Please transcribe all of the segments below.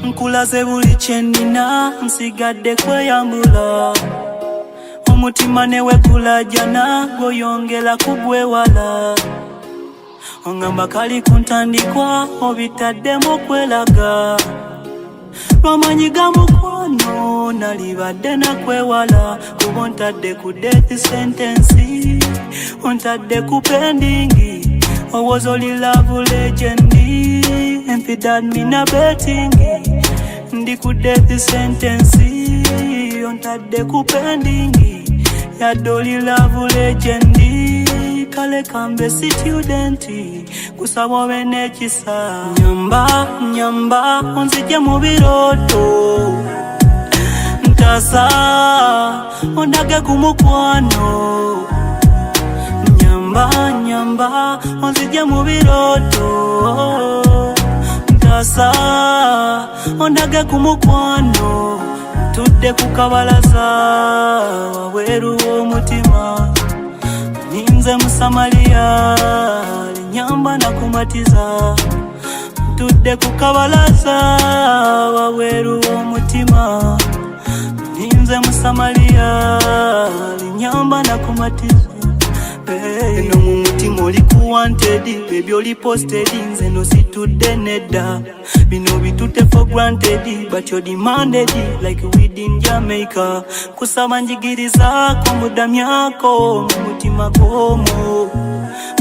Nkulaze buli kyenina nsigadde kweyambula omutima newe kulajana goyongera kugwewala ongamba kali kuntandikwa obitaddemu okwelaga lwamanyi ga mukwano nalibadde nakwewala kuba ontadde ku death sentence ontadde ku pendingi was only love legend and that mean a betting ndi ku death sentence ontadde ku pending ya doli love legend kale kambe student kusaba bene kisa nyamba onzije mu biroto ntasa ondage ku mukwano nyamba onzije mu biroto ntasa ondage ku mukwano tudde ku kabalaza waweru w'omutima ninze musamaliya nyamba nakumatiza tudde ku kabalaza waweru w'omutima ninze musamaliya nyamba nakumatiza eno mu mutima oli ku wanted baby oli posted nze no situdde nedda bino bitutte for granted but you demanded like we in Jamaica kusaba njigirizaako mudamyako mu mutima gwomo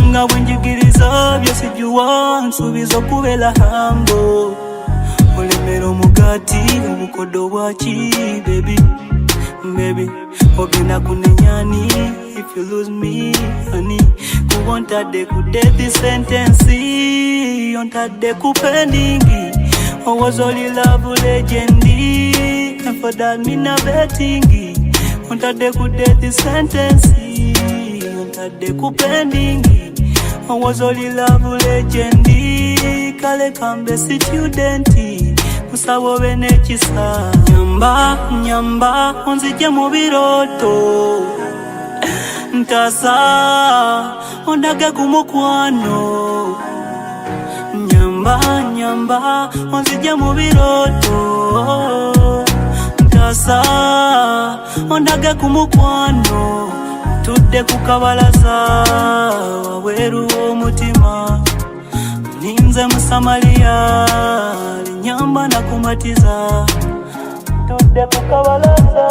nga bwe njigiriza byesijuwa nsuubiza okubeera hambo olemera omugati obukodo bwaki baby ogenda kunenyani if you lose me honey kuba ontadde ku death sentence ontadde ku pending was only love legend and for that mean a betting ontadde ku death sentence ontadde ku pending was only love legend kale kambe student kusaba bene kisa nyamba onzije mu biroto ntasa ondage ku mukwano nyamba onzije mu biroto ntasa ondage ku mukwano tudde ku kabalaza waweru w'omutima ninze musamaliya nyamba nakumatiza tudde ku kabalaza